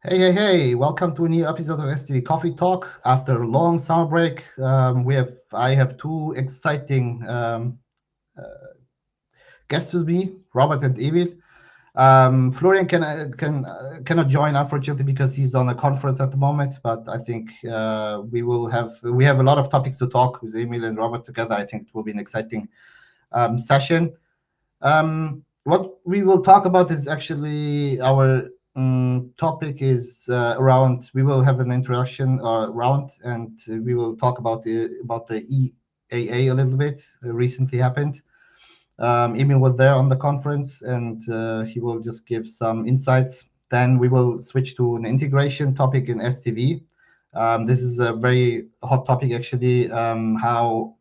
Hey! Welcome to a new episode of SDV Coffee Talk. After a long summer break, I have two exciting guests with me, Robert and Emil. Florian cannot join unfortunately because he's on a conference at the moment. But I think we have a lot of topics to talk with Emil and Robert together. I think it will be an exciting session. What we will talk about is actually our topic is around. We will have an introduction round, and we will talk about the EAA a little bit. Recently happened. Emil was there on the conference, and he will just give some insights. Then we will switch to an integration topic in SDV. This is a very hot topic actually. How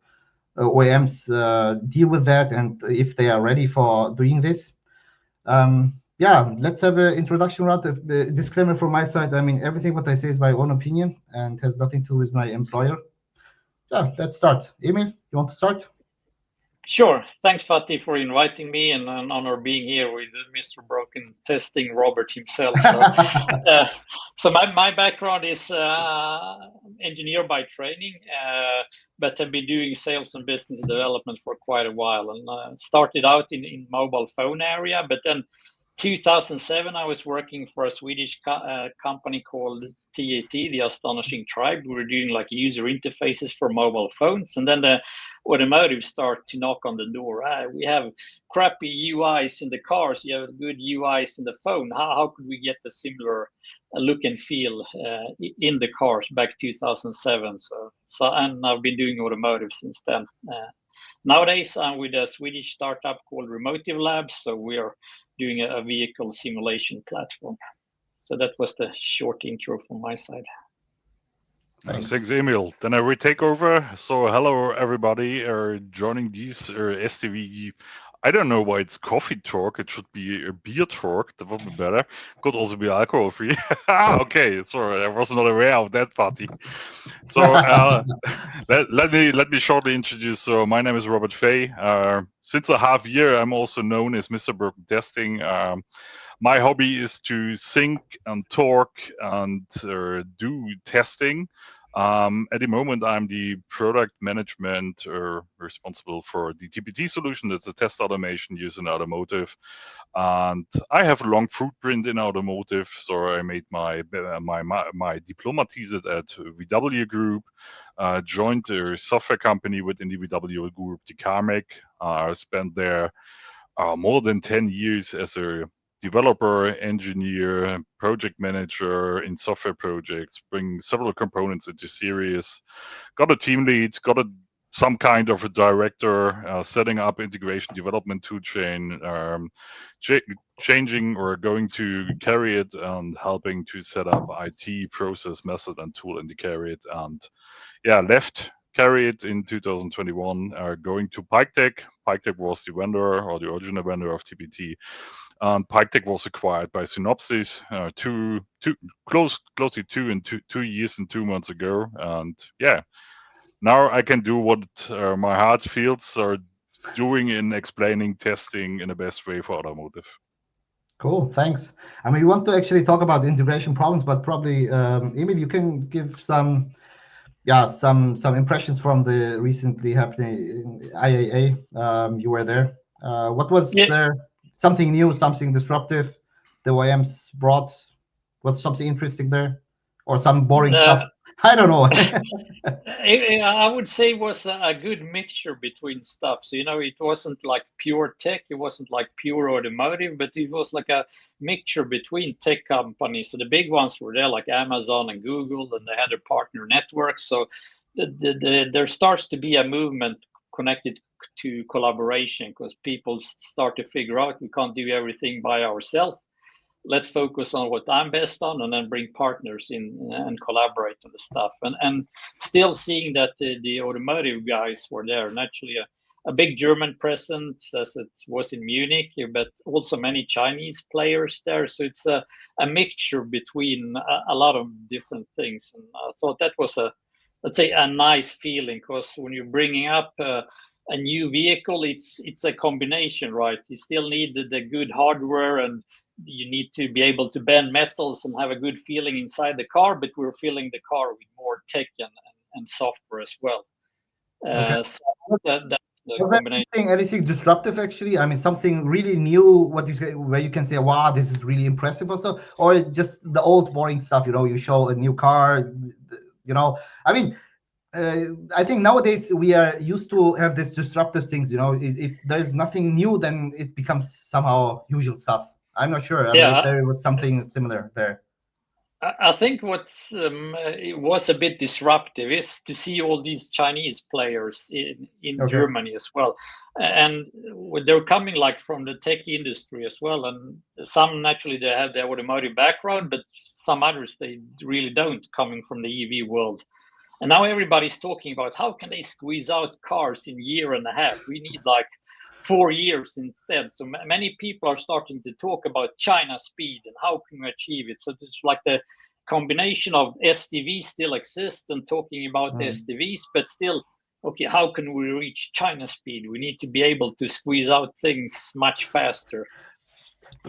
OEMs deal with that and if they are ready for doing this. Let's have an introduction round. Disclaimer from my side. I mean, everything what I say is my own opinion and has nothing to do with my employer. Yeah, let's start. Emil, you want to start? Sure. Thanks, Fatih, for inviting me, and an honor being here with Mr. Broken testing Robert himself. So my background is engineer by training, but I've been doing sales and business development for quite a while, and started out in mobile phone area, but then 2007, I was working for a Swedish company called TAT, the Astonishing Tribe. We were doing like user interfaces for mobile phones, and then the automotive start to knock on the door. We have crappy UIs in the cars. You have good UIs in the phone. How could we get the similar look and feel in the cars back 2007? And I've been doing automotive since then. Nowadays, I'm with a Swedish startup called RemotiveLabs. So we are doing a vehicle simulation platform. So that was the short intro from my side. Thanks, Emil. Then I will take over. So hello, everybody joining this SDV. I don't know why it's coffee talk. It should be a beer talk. That would be better. Could also be alcohol free. Okay, sorry, I was not aware of that party. So let me shortly introduce. So my name is Robert Fay. Since a half year, I'm also known as Mr. Broken Testing. My hobby is to think and talk and do testing. At the moment, I'm the product management responsible for the TPT solution. That's a test automation used in automotive. And I have a long footprint in automotive. So I made my diploma thesis at VW Group, joined a software company within the VW Group, the Carmack. I spent there more than 10 years as a developer, engineer, project manager in software projects, bring several components into series, got a team lead, some kind of a director, setting up integration development tool chain, changing or going to carry it and helping to set up IT process method and tool in the carry it. And left carry it in 2021, going to PikeTech. PikeTech was the vendor or the original vendor of TPT. And PikeTech was acquired by Synopsys closely 2 years and 2 months ago. And now I can do what my heart feels are doing in explaining testing in the best way for automotive. Cool, thanks. I mean, we want to actually talk about integration problems, but probably, Emil, you can give some impressions from the recently happening IAA. You were there. What was there? Something new, something disruptive the OEMs brought? What's something interesting there? Or some boring stuff? I don't know. I would say it was a good mixture between stuff. So, it wasn't like pure tech. It wasn't like pure automotive, but it was like a mixture between tech companies. So the big ones were there, like Amazon and Google, and they had a partner network. So there starts to be a movement connected to collaboration because people start to figure out we can't do everything by ourselves. Let's focus on what I'm best on and then bring partners in and collaborate on the stuff. And still seeing that the automotive guys were there, and actually a big German presence as it was in Munich, but also many Chinese players there. So it's a mixture between a lot of different things. And I thought that was a nice feeling because when you're bringing up a new vehicle, it's a combination, right? You still need the good hardware and you need to be able to bend metals and have a good feeling inside the car, but we're filling the car with more tech and software as well. Okay. So that's the Was combination. anything disruptive actually? I mean, something really new, what you say, where you can say, wow, this is really impressive also, or just the old boring stuff, you show a new car, I mean, I think nowadays we are used to have this disruptive things, if there's nothing new, then it becomes somehow usual stuff. I'm not sure. I mean, if there was something similar there. I think it was a bit disruptive is to see all these Chinese players in Germany as well, and they're coming like from the tech industry as well, and some naturally they have the automotive background, but some others they really don't, coming from the EV world. And now everybody's talking about how can they squeeze out cars in a year and a half. We need like 4 years instead. So many people are starting to talk about China speed and how can we achieve it. So it's like the combination of SDV still exists and talking about SDVs, but still, okay, how can we reach China speed? We need to be able to squeeze out things much faster.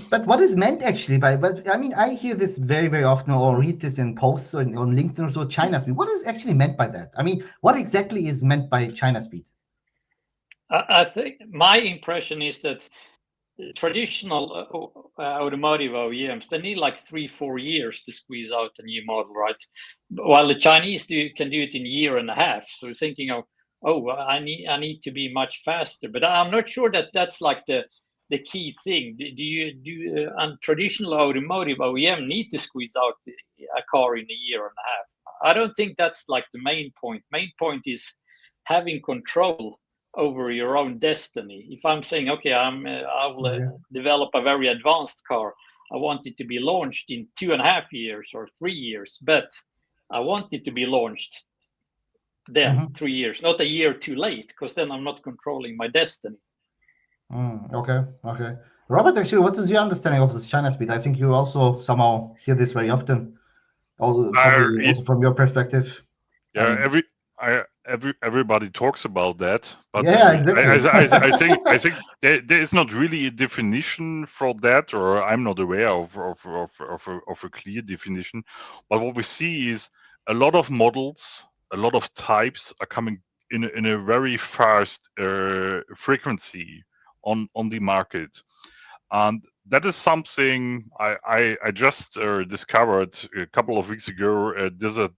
But what is meant actually by, but I mean, I hear this very, very often or read this in posts on LinkedIn or so, China speed. What is actually meant by that? I mean, what exactly is meant by China speed? I think my impression is that traditional automotive OEMs, they need like 3-4 years to squeeze out a new model, right? While the Chinese can do it in a year and a half. So thinking of, I need to be much faster. But I'm not sure that that's like the key thing. Do traditional automotive OEM need to squeeze out a car in a year and a half? I don't think that's like the main point. Main point is having control over your own destiny. If I'm saying, okay, I will develop a very advanced car, I want it to be launched in 2.5 years or 3 years, but I want it to be launched then 3 years, not a year too late, because then I'm not controlling my destiny. Okay. Robert, actually, what is your understanding of this China speed? I think you also somehow hear this very often, probably also from your perspective. Yeah, everybody talks about that, but exactly. I think there is not really a definition for that, or I'm not aware of a clear definition. But what we see is a lot of models, a lot of types are coming in a very fast frequency on the market, and that is something I just discovered a couple of weeks ago. There's a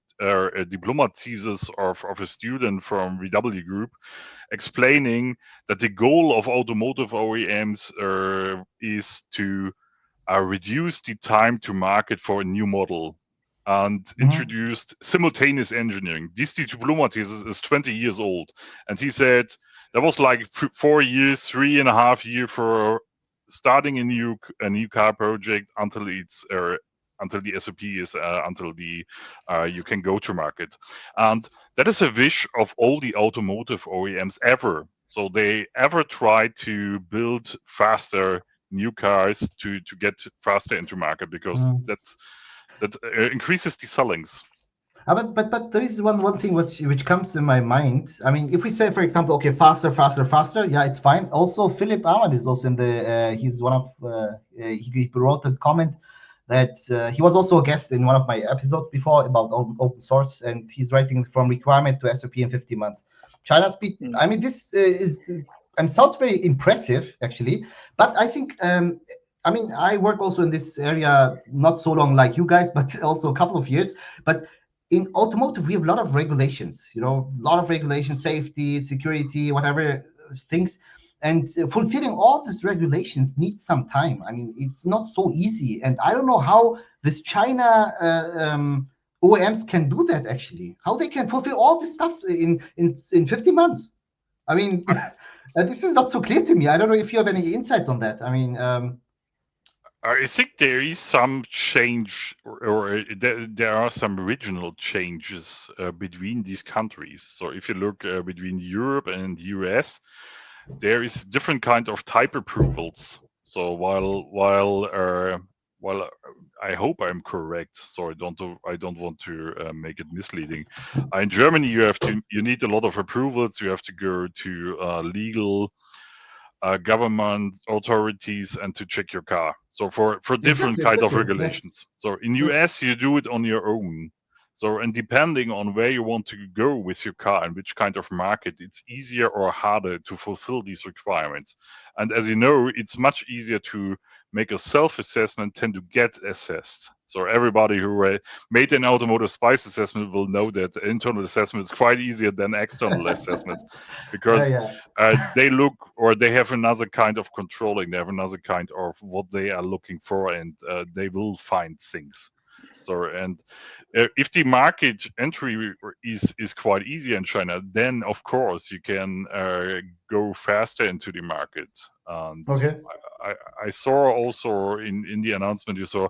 diploma thesis of a student from VW Group explaining that the goal of automotive OEMs is to reduce the time to market for a new model and introduced simultaneous engineering. This diploma thesis is 20 years old, and he said that was like 4 years, 3.5 years for starting a new car project until it's until the SOP is until the you can go to market. And that is a wish of all the automotive OEMs ever. So they ever try to build faster new cars to get faster into market, because that increases the sellings. But there is one thing which comes in my mind. I mean, if we say, for example, okay, faster, yeah, it's fine. Also, Philip Ahmed is also in the. He's one of. He wrote a comment that he was also a guest in one of my episodes before about open source, and he's writing from requirement to SOP in 50 months. China speed. I mean, this sounds very impressive actually, but I think. I mean, I work also in this area not so long like you guys, but also a couple of years. But in automotive, we have a lot of regulations, a lot of regulations, safety, security, whatever things. And fulfilling all these regulations needs some time. I mean, it's not so easy. And I don't know how this China OEMs can do that actually, how they can fulfill all this stuff in 50 months. I mean, this is not so clear to me. I don't know if you have any insights on that. I mean, I think there is some change, or there are some regional changes between these countries. So if you look between Europe and US, there is different kind of type approvals. So while I hope I'm correct, so I don't want to make it misleading. In Germany, you need a lot of approvals. You have to go to legal government authorities and to check your car. So for different kind of regulations. Yes. So in US, you do it on your own. So, and depending on where you want to go with your car and which kind of market, it's easier or harder to fulfill these requirements. And as you know, it's much easier to make a self-assessment than to get assessed. So everybody who made an automotive spice assessment will know that internal assessment is quite easier than external assessments, because they look, or they have another kind of controlling, they have another kind of what they are looking for, and they will find things. So, and if the market entry is quite easy in China, then of course you can go faster into the market. And I saw also in the announcement, you saw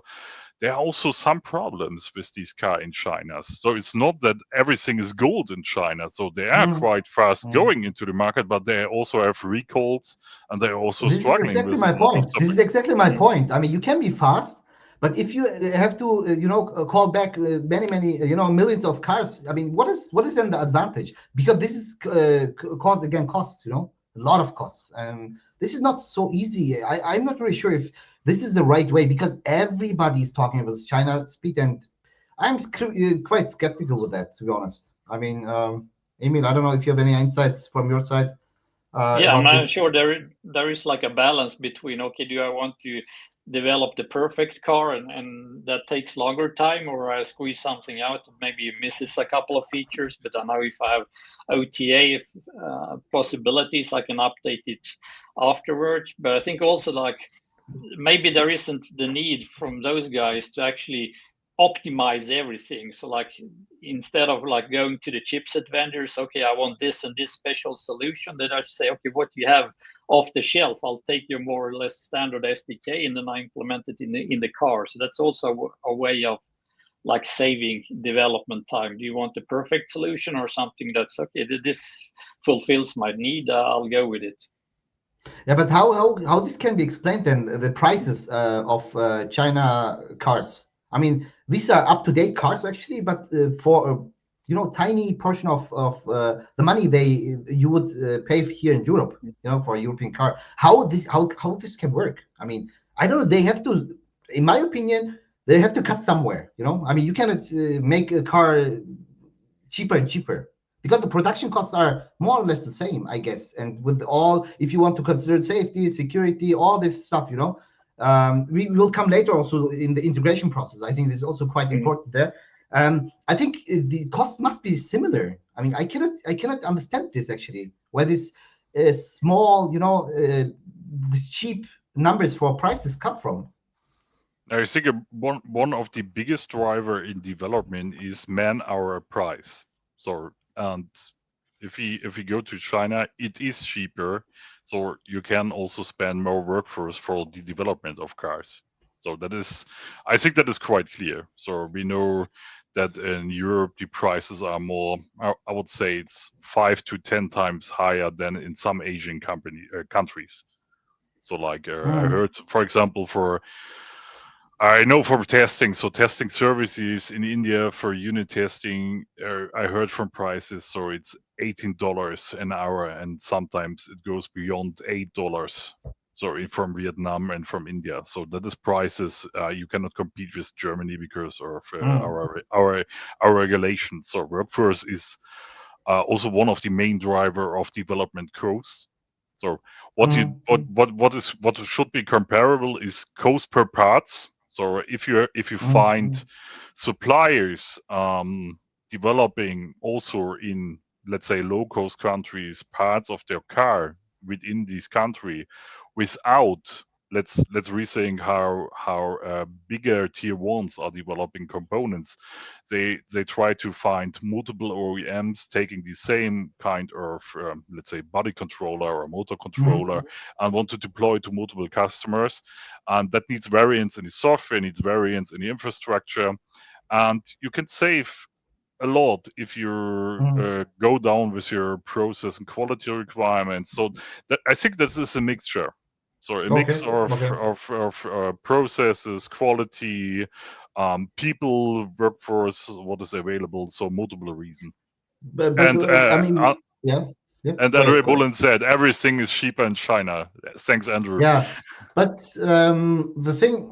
there are also some problems with these cars in China. So it's not that everything is gold in China. So they are quite fast going into the market, but they also have recalls, and they're also struggling. This is exactly my point. This is exactly my point. I mean, you can be fast, but if you have to, call back many, millions of cars, I mean, what is then the advantage? Because this is costs, a lot of costs, and this is not so easy. I'm not really sure if this is the right way, because everybody is talking about China speed, and I'm quite skeptical with that, to be honest. I mean, Emil, I don't know if you have any insights from your side. I'm not sure there is like a balance between, okay, do I want to develop the perfect car and that takes longer time, or I squeeze something out, maybe it misses a couple of features, but I know if I have OTA possibilities, I can update it afterwards. But I think also like maybe there isn't the need from those guys to actually optimize everything. So like instead of like going to the chipset vendors, okay, I want this and this special solution, then I say, okay, what do you have off the shelf? I'll take your more or less standard SDK and then I implement it in the car. So that's also a way of like saving development time. Do you want the perfect solution or something that's okay, this fulfills my need, I'll go with it. Yeah, but how this can be explained then, the prices of China cars? I mean, these are up-to-date cars actually, but for tiny portion of the money you would pay here in Europe, for a European car. How this can work? I mean, I don't know. They have to, in my opinion, they have to cut somewhere. I mean, you cannot make a car cheaper and cheaper, because the production costs are more or less the same, I guess. And with all, if you want to consider safety, security, all this stuff, we will come later also in the integration process. I think this is also quite important there. I think the cost must be similar. I mean, I cannot understand this actually, where this small, these cheap numbers for prices come from. I think one of the biggest driver in development is man-hour price. So, and if we go to China, it is cheaper. So you can also spend more workforce for the development of cars. So I think that is quite clear. So we know that in Europe the prices are more, I would say it's 5 to 10 times higher than in some Asian countries. So like I heard, for example, I know from testing, so testing services in India for unit testing, I heard from prices, so it's $18 an hour, and sometimes it goes beyond $8. So from Vietnam and from India. So that is prices you cannot compete with Germany because of our regulations. So workforce is also one of the main driver of development costs. So what should be comparable is cost per parts. So if you find suppliers developing also in, let's say, low cost countries parts of their car within this country without, let's rethink how bigger tier ones are developing components. They try to find multiple OEMs taking the same kind of let's say body controller or motor controller and want to deploy to multiple customers, and that needs variance in the software, needs variance in the infrastructure, and you can save a lot if you go down with your process and quality requirements. So I think that is a mixture. So a mix of processes, quality, people, workforce, what is available. So multiple reasons. But I mean, yeah. Yeah. And then Red Bull said everything is cheaper in China. Thanks, Andrew. Yeah, but the thing,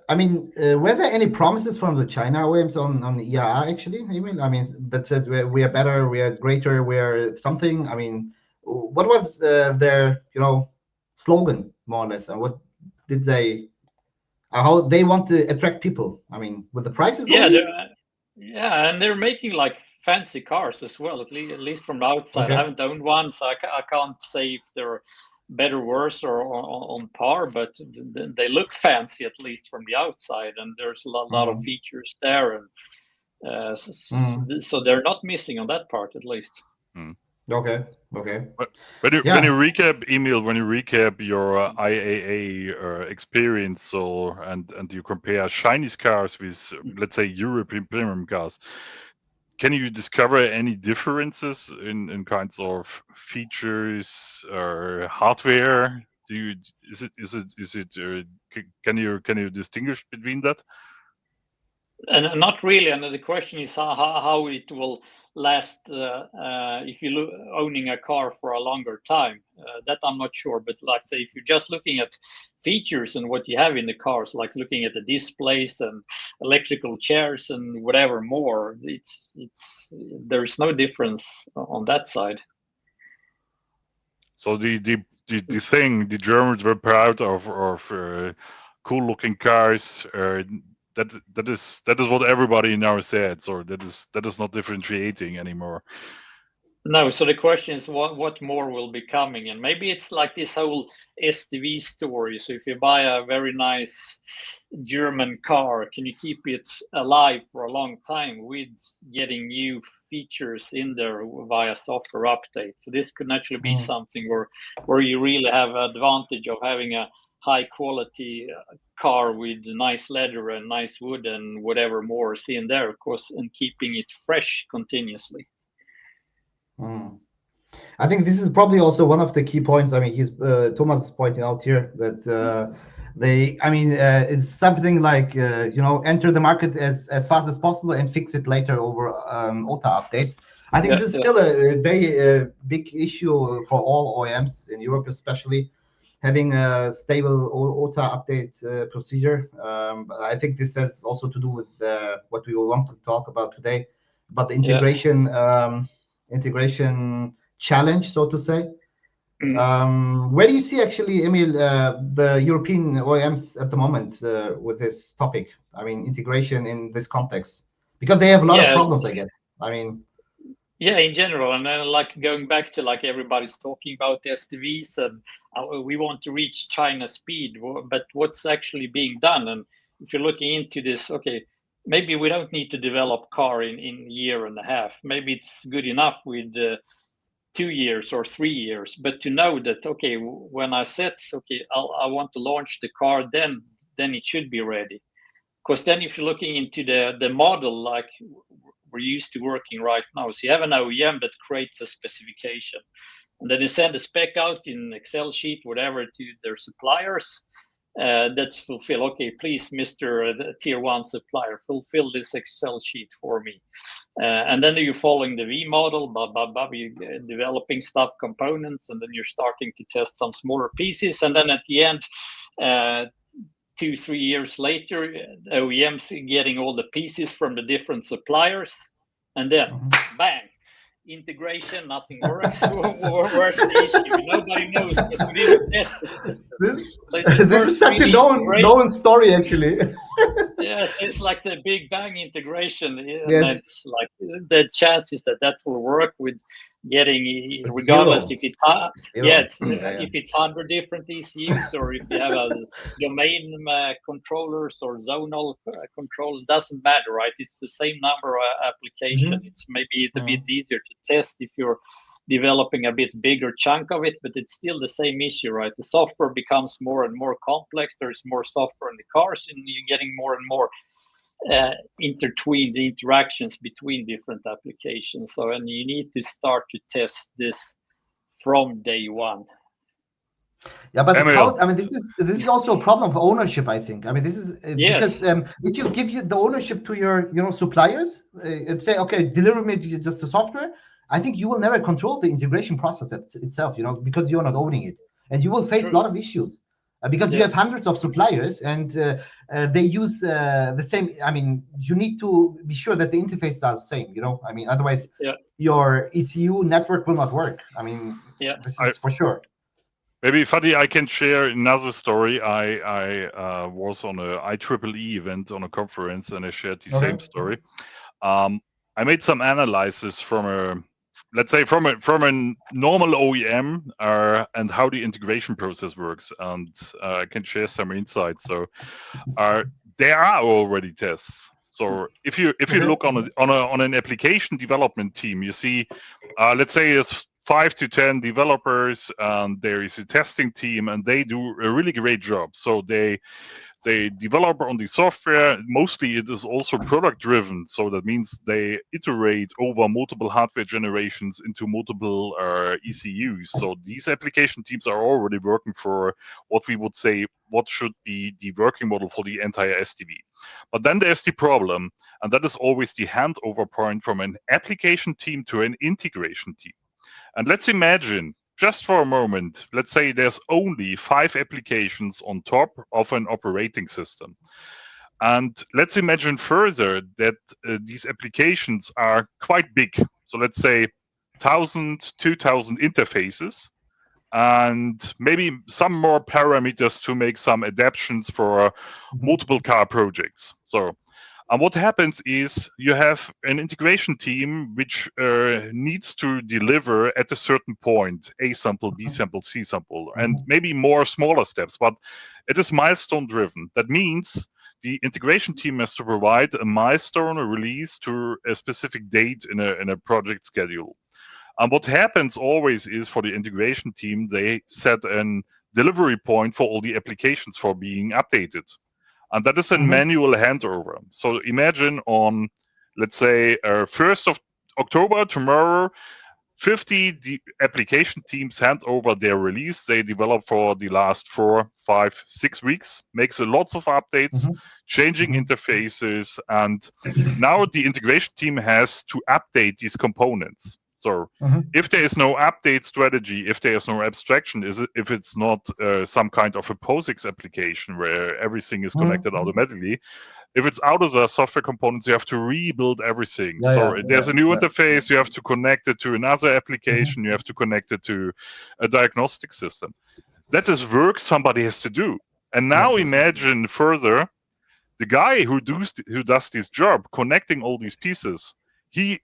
I mean, were there any promises from the China OEMs on the ERR actually? Emil? I mean, that said we are better, we are greater, we are something. I mean, what was their slogan more or less, and what did they? How they want to attract people? I mean, with the prices. Yeah, only? and they're making like fancy cars as well. At least from the outside, Okay. I haven't owned one, so I can't say if they're better, worse, or on par. But they look fancy at least from the outside, and there's a lot of features there, and so they're not missing on that part at least. Okay. But when you recap, Emil, when you recap your IAA experience, and you compare Chinese cars with, let's say, European premium cars, can you discover any differences in kinds of features or hardware? Can you distinguish between that? And not really. And the question is how it will last if you owning a car for a longer time. That I'm not sure. But like say, if you're just looking at features and what you have in the cars, like looking at the displays and electrical chairs and whatever more, there's no difference on that side. So the thing the Germans were proud of cool looking cars. That is what everybody now said. So that is not differentiating anymore. No. So the question is, what more will be coming? And maybe it's like this whole SDV story. So if you buy a very nice German car, can you keep it alive for a long time with getting new features in there via software updates? So this could naturally be something where you really have an advantage of having a high quality car with nice leather and nice wood and whatever more is in there, of course, and keeping it fresh continuously. I think this is probably also one of the key points. I mean, Thomas is pointing out here that it's something like enter the market as fast as possible and fix it later over OTA updates. I think this is still a very big issue for all OEMs in Europe, especially having a stable OTA update procedure. I think this has also to do with what we will want to talk about today, about the integration challenge, so to say. Where do you see actually, Emil, the European OEMs at the moment with this topic? I mean, integration in this context, because they have a lot of problems, I guess. I mean. Yeah, in general, and then like going back to like everybody's talking about SDVs and we want to reach China speed, but what's actually being done? And if you're looking into this, okay, maybe we don't need to develop car in a year and a half. Maybe it's good enough with 2 years or 3 years, but to know that, okay, when I set, okay, I want to launch the car, then it should be ready. Because then if you're looking into the model, like we're used to working right now, so you have an OEM that creates a specification, and then they send a spec out in Excel sheet, whatever, to their suppliers. That's fulfill. Okay, please, Mr. Tier 1 supplier, fulfill this Excel sheet for me. And then you're following the V model, you're developing stuff, components, and then you're starting to test some smaller pieces. And then at the end, 2-3 years later, OEMs getting all the pieces from the different suppliers. And then, bang, integration, nothing works. Where's the issue? Nobody knows because we didn't test the system. This is such a known story, actually. Yes, it's like the Big Bang integration. Yes. It's like the chances that will work with getting, regardless if it's if it's 100 different ECUs or if you have a domain controllers or zonal controls, doesn't matter, right? It's the same number of application. It's maybe a bit easier to test if you're developing a bit bigger chunk of it, but it's still the same issue, right? The software becomes more and more complex. There's more software in the cars, and you're getting more and more intertwined interactions between different applications. So, and you need to start to test this from day one. Yeah, but this is also a problem of ownership, I think. I mean, this is because if you give the ownership to your suppliers and say, okay, deliver me just the software, I think you will never control the integration process itself, because you're not owning it, and you will face a lot of issues because you have hundreds of suppliers, and they use the same. I mean, you need to be sure that the interfaces are the same. I mean, otherwise your ECU network will not work. I mean, this is for sure. Maybe, Fatih, I can share another story. I was on a IEEE event on a conference, and I shared the same story. I made some analysis from let's say from a normal OEM and how the integration process works, and I can share some insights. So there are already tests. So if you look on an application development team, you see, let's say it's 5 to 10 developers, and there is a testing team, and they do a really great job. So they develop on the software. Mostly it is also product driven. So that means they iterate over multiple hardware generations into multiple ECUs. So these application teams are already working for what we would say, what should be the working model for the entire SDV. But then there's the problem, and that is always the handover point from an application team to an integration team. And let's imagine, just for a moment, let's say there's only 5 applications on top of an operating system. And let's imagine further that these applications are quite big. So let's say 1,000, 2,000 interfaces, and maybe some more parameters to make some adaptations for multiple car projects. And what happens is you have an integration team which needs to deliver at a certain point, A sample, B sample, C sample, and maybe more smaller steps, but it is milestone driven. That means the integration team has to provide a milestone, a release to a specific date in a project schedule. And what happens always is for the integration team, they set a delivery point for all the applications for being updated. And that is a manual handover. So imagine on, let's say, 1st of October, tomorrow, 50 application teams hand over their release they develop for the last 4, 5, 6 weeks, makes lots of updates, changing interfaces, and now the integration team has to update these components. So if there is no update strategy, if there is no abstraction, if it's not some kind of a POSIX application where everything is connected automatically, if it's out of the software components, you have to rebuild everything. There's a new interface, you have to connect it to another application, you have to connect it to a diagnostic system. That is work somebody has to do. And now imagine further, the guy who does this job, connecting all these pieces, he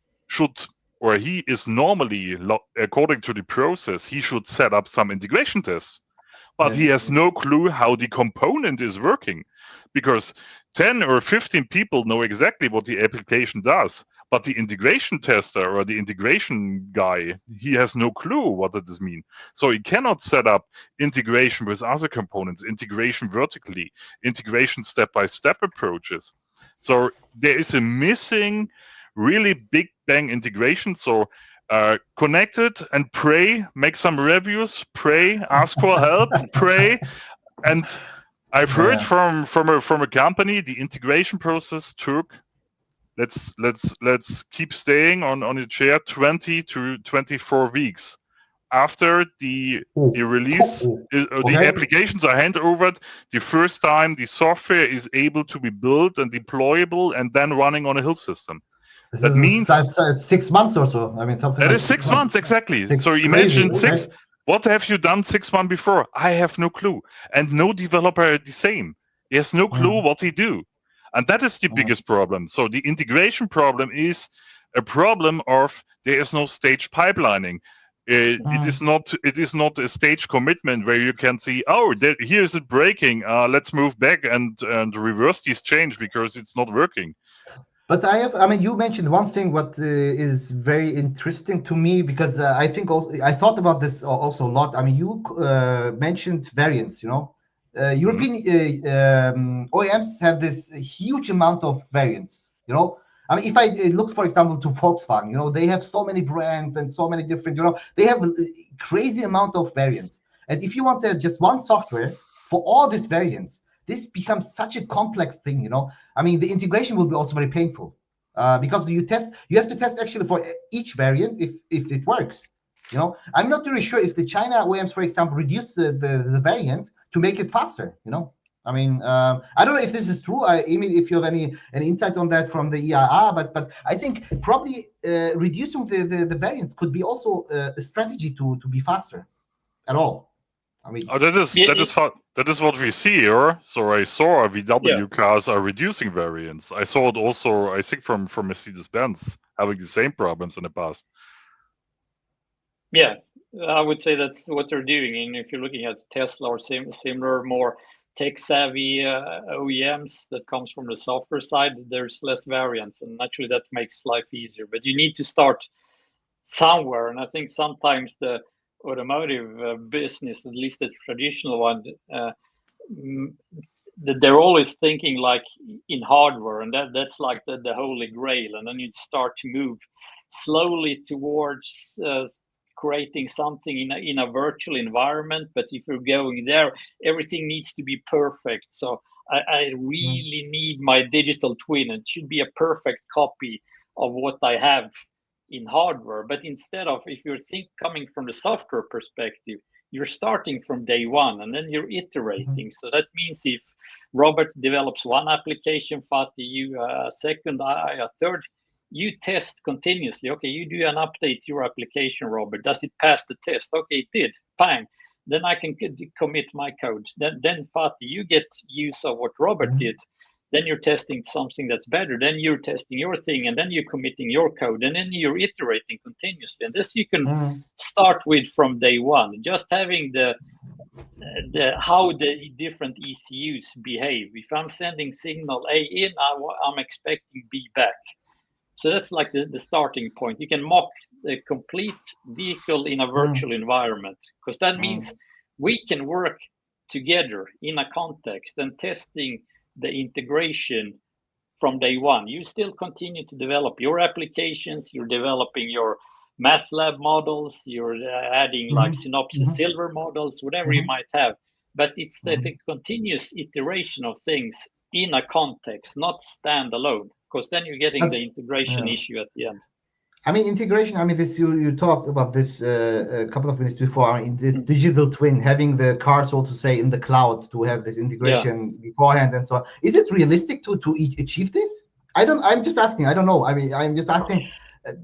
is normally, according to the process, he should set up some integration tests. But he has no clue how the component is working, because 10 or 15 people know exactly what the application does, but the integration tester or the integration guy, he has no clue what does mean. So he cannot set up integration with other components, integration vertically, integration step-by-step approaches. So there is a missing really big bang integration. So connect it and pray, make some reviews, pray, ask for help, pray. And I've heard from a company, the integration process took, let's keep staying on your chair, 20 to 24 weeks. After the release, the applications are handed over, the first time the software is able to be built and deployable and then running on a hill system. That means 6 months or so. I mean, that is 6 months, exactly. So imagine six. What have you done 6 months before? I have no clue. And no developer the same. He has no clue what he do. And that is the biggest problem. So the integration problem is a problem of there is no stage pipelining. It is not a stage commitment where you can see, oh, here is it breaking. Let's move back and reverse this change because it's not working. But I mean, you mentioned one thing what is very interesting to me, because I think also, I thought about this also a lot. I mean, you mentioned variants, European OEMs have this huge amount of variants, I mean, if I look, for example, to Volkswagen, they have so many brands and so many different, they have a crazy amount of variants. And if you want just one software for all these variants, this becomes such a complex thing, I mean, the integration will be also very painful. because you have to test actually for each variant if it works. I'm not really sure if the China OEMs, for example, reduce the variants to make it faster. I mean, I don't know if this is true. Emil, if you have any insights on that from the EIR, but I think probably reducing the variants could be also a strategy to be faster at all. I mean, that is what we see here. So I saw VW cars are reducing variants. I saw it also, I think, from Mercedes-Benz having the same problems in the past. Yeah, I would say that's what they're doing. And if you're looking at Tesla or similar, more tech-savvy OEMs that comes from the software side, there's less variants, and naturally that makes life easier. But you need to start somewhere, and I think sometimes the automotive business, at least the traditional one, they're always thinking like in hardware, and that's like the holy grail, and then you'd start to move slowly towards creating something in a virtual environment. But if you're going there, everything needs to be perfect. So I really need my digital twin. It should be a perfect copy of what I have in hardware. But instead of, if you're coming from the software perspective, you're starting from day one and then you're iterating. So that means if Robert develops one application, Fatih, you a second, I a third, you test continuously. Okay, you do an update to your application, Robert. Does it pass the test? Okay, it did. Fine. Then I can commit my code. Then Fatih, you get use of what Robert did. Then you're testing something that's better. Then you're testing your thing, and then you're committing your code, and then you're iterating continuously. And this you can start with from day one. Just having the how the different ECUs behave. If I'm sending signal A in, I'm expecting B back. So that's like the starting point. You can mock the complete vehicle in a virtual environment, because that means we can work together in a context and testing the integration from day one. You still continue to develop your applications, you're developing your MATLAB models, you're adding like Synopsys Silver models, whatever you might have. But it's the continuous iteration of things in a context, not standalone, because then you're getting the integration issue at the end. I mean, integration, I mean, this you talked about this a couple of minutes before. I mean, this digital twin, having the car, so to say, in the cloud to have this integration beforehand and so on. Is it realistic to achieve this? I'm just asking. I don't know. I mean, I'm just asking.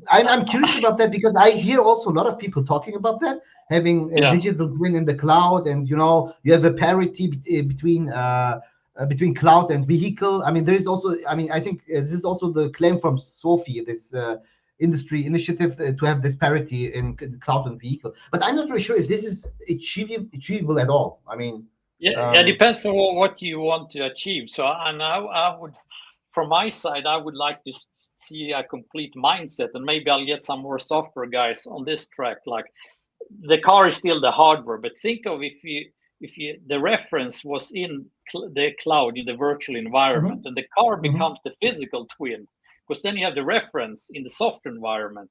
I'm curious about that, because I hear also a lot of people talking about that, having a digital twin in the cloud, and you have a parity between cloud and vehicle. I mean, there is also, I mean, I think this is also the claim from Sophie, this industry initiative to have this parity in cloud and vehicle. But I'm not really sure if this is achievable at all. I mean, it depends on what you want to achieve. So, and I would, from my side, I would like to see a complete mindset, and maybe I'll get some more software guys on this track. Like, the car is still the hardware, but think of if the reference was in the cloud, in the virtual environment, and the car becomes the physical twin, because then you have the reference in the software environment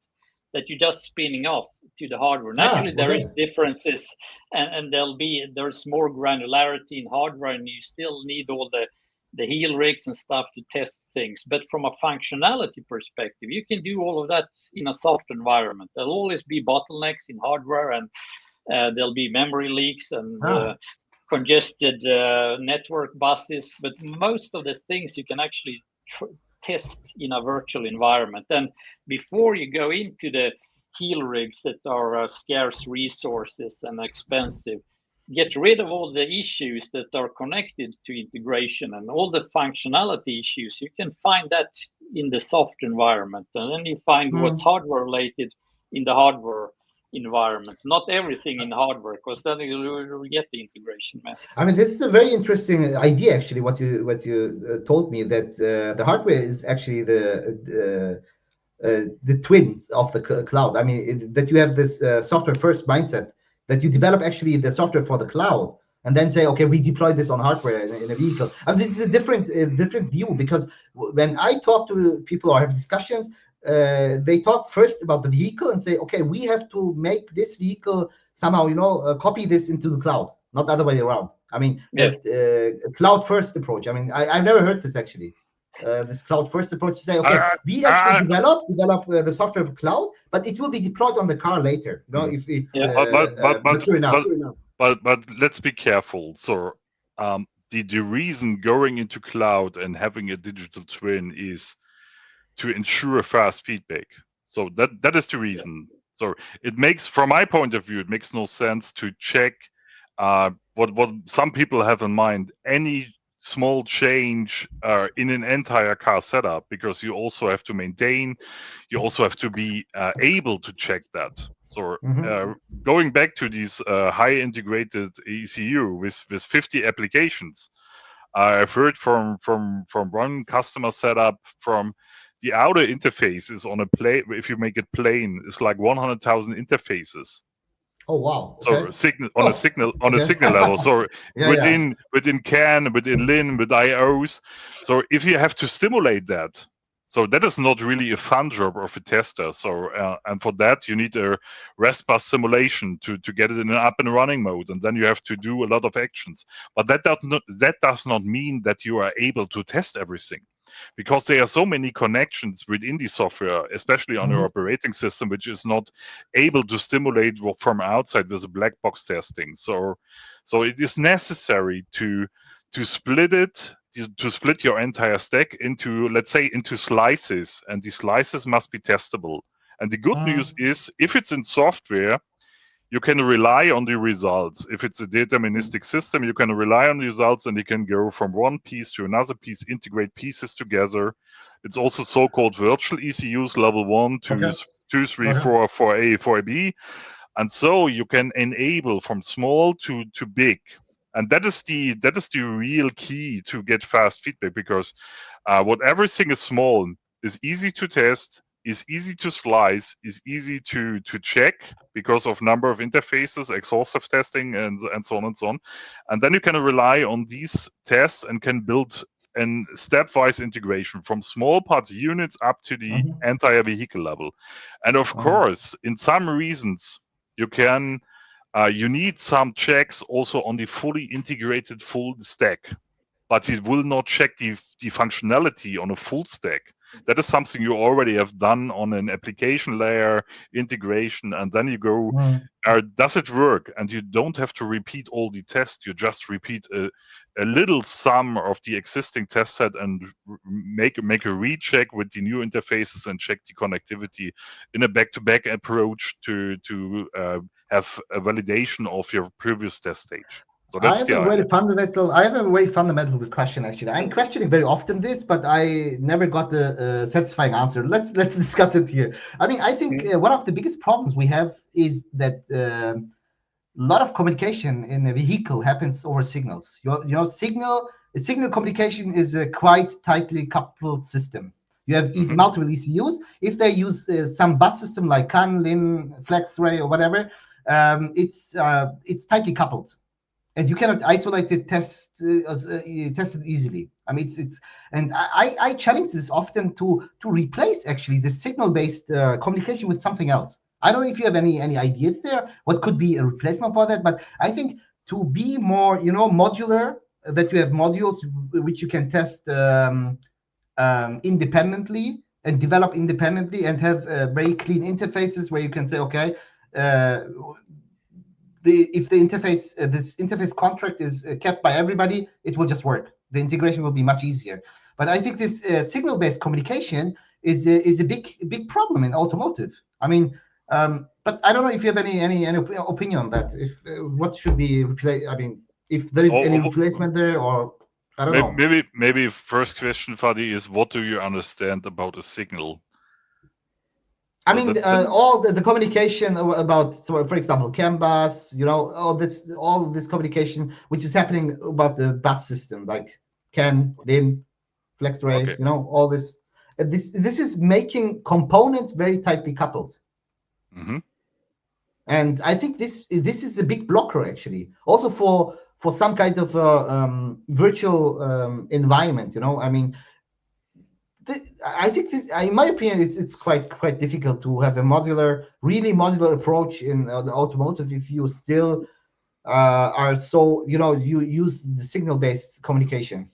that you're just spinning off to the hardware. Naturally, there is differences, and there's more granularity in hardware, and you still need all the heel rigs and stuff to test things. But from a functionality perspective, you can do all of that in a software environment. There'll always be bottlenecks in hardware, and there'll be memory leaks and congested network buses. But most of the things you can actually test in a virtual environment. And before you go into the heel rigs that are scarce resources and expensive, get rid of all the issues that are connected to integration and all the functionality issues. You can find that in the software environment, and then you find what's hardware related in the hardware environment. Not everything in hardware, because then you'll get the integration mess. I mean, this is a very interesting idea, actually. What you told me, that the hardware is actually the twins of the cloud. I mean, that you have this software first mindset, that you develop actually the software for the cloud, and then say, okay, we deploy this on hardware in a vehicle. And this is a different view, because when I talk to people or have discussions, they talk first about the vehicle and say, okay, we have to make this vehicle somehow, copy this into the cloud, not the other way around. I mean, that cloud first approach. I mean, I've never heard this, actually. this cloud-first approach to say, okay, we actually develop the software cloud, but it will be deployed on the car later. You know, if it's mature enough. But let's be careful. So the reason going into cloud and having a digital twin is to ensure fast feedback. So that is the reason. So it makes, from my point of view, it makes no sense to check what some people have in mind, any small change in an entire car setup, because you also have to maintain, you also have to be able to check that. So going back to these high integrated ECU with 50 applications, I've heard from one customer setup, from the outer interface is on a plane. If you make it plain, it's like 100,000 interfaces. Oh wow! So signal on a signal level. So within CAN, within LIN, with IOs. So if you have to stimulate that, so that is not really a fun job of a tester. So and for that you need a rest bus simulation to get it in an up and running mode, and then you have to do a lot of actions. But that does not mean that you are able to test everything, because there are so many connections within the software, especially on your operating system, which is not able to stimulate from outside with a black box testing. So it is necessary to split it, to split your entire stack into, let's say, into slices, and the slices must be testable. And the good news is, if it's in software, you can rely on the results. If it's a deterministic system, you can rely on the results, and you can go from one piece to another piece, integrate pieces together. It's also so-called virtual ECUs, level 1, 2, 3, 4, 4A, 4B. And so you can enable from small to big. And that is the real key to get fast feedback, because what everything is small is easy to test, is easy to slice, is easy to check because of number of interfaces, exhaustive testing, and so on and so on. And then you can rely on these tests and can build a stepwise integration from small parts units up to the entire vehicle level. And of course, in some reasons, you need some checks also on the fully integrated full stack, but it will not check the functionality on a full stack. That is something you already have done on an application layer integration, and then you go, does it work? And you don't have to repeat all the tests. You just repeat a little sum of the existing test set and make a recheck with the new interfaces and check the connectivity in a back-to-back approach to have a validation of your previous test stage. So that's I have a very fundamental question, actually. I'm questioning very often this, but I never got the satisfying answer. Let's discuss it here. I mean, I think one of the biggest problems we have is that a lot of communication in a vehicle happens over signals. Signal communication is a quite tightly coupled system. You have multiple ECUs. If they use some bus system like CAN, LIN, FlexRay, or whatever, it's tightly coupled. And you cannot isolate it, test it easily. I mean, and I challenge this often to replace actually the signal-based communication with something else. I don't know if you have any ideas there. What could be a replacement for that? But I think to be more, modular, that you have modules which you can test independently and develop independently, and have very clean interfaces where you can say, okay. If the interface, this interface contract is kept by everybody, it will just work. The integration will be much easier. But I think this signal-based communication is a big problem in automotive. I mean, but I don't know if you have any opinion on that. If what should be replaced? I mean, if there is any replacement there, or I don't know. Maybe first question, Fatih, is what do you understand about a signal? I mean, all the communication about, for example, CAN bus, all this communication which is happening about the bus system, like CAN, LIN, FlexRay, all this. This is making components very tightly coupled. And I think this is a big blocker, actually, also for some kind of virtual environment. I mean. I think this, in my opinion, it's quite difficult to have a really modular approach in the automotive if you still are so you use the signal-based communication.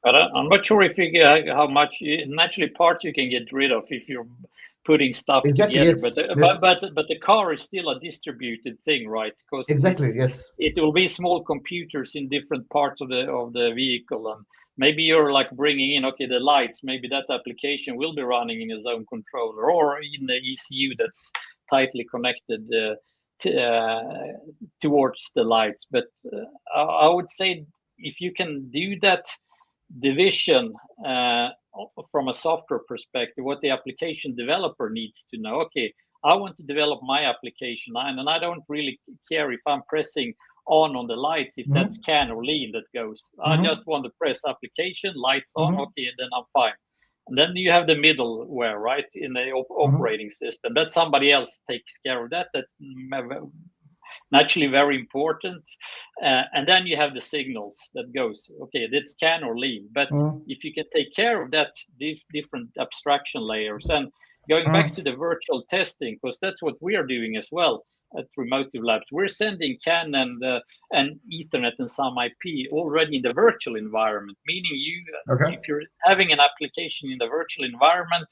But I'm not sure if you get how much naturally parts you can get rid of if you're putting stuff together. Yes, but the car is still a distributed thing, right? Because yes, it will be small computers in different parts of the vehicle, and maybe you're like bringing in the lights. Maybe that application will be running in a zone controller or in the ECU that's tightly connected towards the lights. But I would say if you can do that division from a software perspective, what the application developer needs to know, I want to develop my application, and I don't really care if I'm pressing on the lights, if that's CAN or lean that goes. I just want to press application, lights on, then I'm fine. And then you have the middleware, right, in the operating system. That somebody else takes care of that. That's naturally very important. And then you have the signals that goes, that's CAN or lean. But if you can take care of that different abstraction layers, and going back to the virtual testing, because that's what we are doing as well at RemotiveLabs. We're sending CAN and Ethernet and some IP already in the virtual environment, meaning if you're having an application in the virtual environment,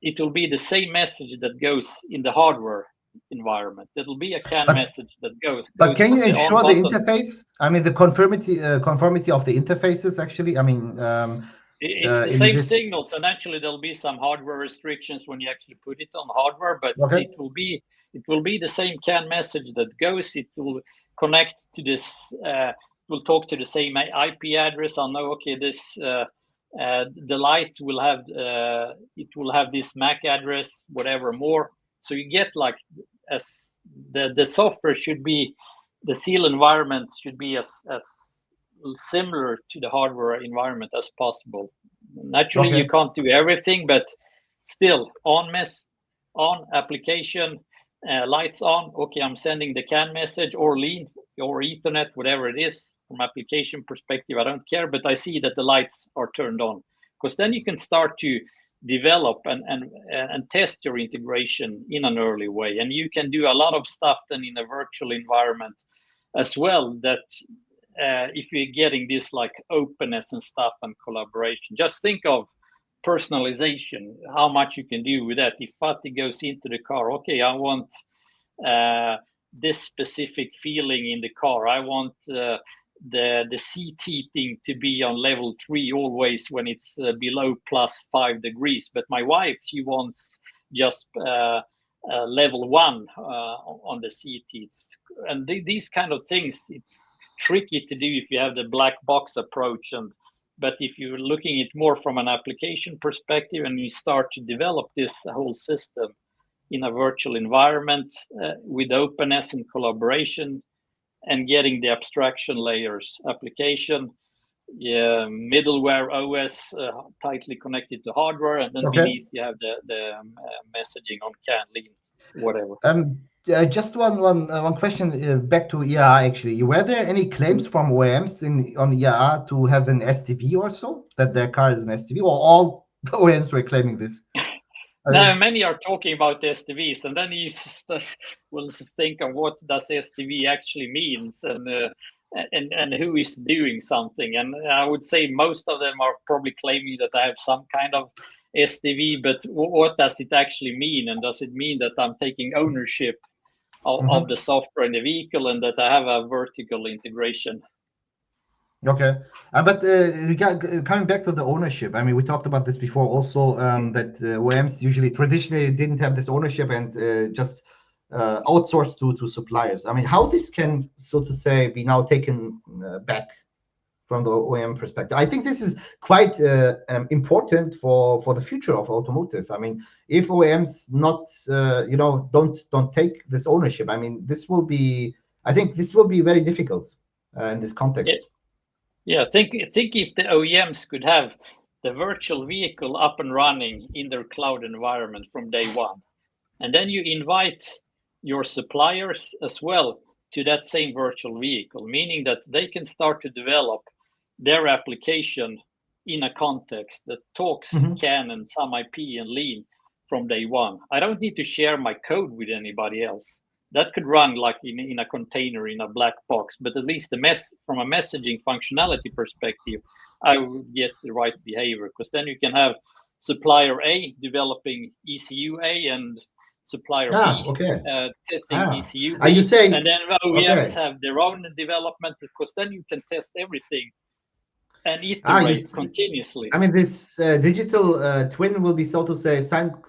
it will be the same message that goes in the hardware environment. It'll be a CAN message that goes. But can you ensure the interface? I mean, the conformity of the interfaces, actually. I mean, it's the same signals, and actually there'll be some hardware restrictions when you actually put it on hardware, but it will be the same CAN message that goes. It will connect to this. Will talk to the same IP address. I'll know. This the light will have it will have this MAC address, whatever more. So you get like as the software should be, the seal environment should be as similar to the hardware environment as possible. Naturally, you can't do everything, but still on application, lights on. I'm sending the CAN message or lean or Ethernet, whatever it is. From application perspective, I don't care, but I see that the lights are turned on, because then you can start to develop and test your integration in an early way, and you can do a lot of stuff then in a virtual environment as well. That if you're getting this like openness and stuff and collaboration, just think of personalization, how much you can do with that. If Fatih goes into the car, I want this specific feeling in the car. I want the seat heating to be on level 3 always when it's below +5 degrees. But my wife, she wants just level 1 on the seat heats. And these kind of things, it's tricky to do if you have the black box approach. But if you're looking at more from an application perspective and you start to develop this whole system in a virtual environment with openness and collaboration, and getting the abstraction layers, application, middleware, OS tightly connected to hardware, and then beneath you have the messaging on CAN, lean, whatever. Just one question back to ERR. Actually, were there any claims from OEMs on ERR to have an SDV or so, that their car is an SDV, or all OEMs were claiming this? No, many are talking about SDVs, and then you will think of what does SDV actually means, and who is doing something. And I would say most of them are probably claiming that I have some kind of SDV, but what does it actually mean? And does it mean that I'm taking ownership of the software in the vehicle and that I have a vertical integration? But coming back to the ownership, I mean, we talked about this before also, that OEMs usually traditionally didn't have this ownership and just outsourced to suppliers. I mean, how this can, so to say, be now taken back from the OEM perspective? I think this is quite important for the future of automotive. I mean, if OEMs not don't take this ownership, I mean, I think this will be very difficult in this context. Yeah, think if the OEMs could have the virtual vehicle up and running in their cloud environment from day one, and then you invite your suppliers as well to that same virtual vehicle, meaning that they can start to develop their application in a context that talks CAN and some IP and lean from day one. I don't need to share my code with anybody else. That could run like in a container in a black box, but at least from a messaging functionality perspective, I would get the right behavior, because then you can have supplier A developing ECU A and supplier B testing ECU B, you say, and then OEMs have their own development, because then you can test everything and iterate continuously. I mean, this digital twin will be, so to say, some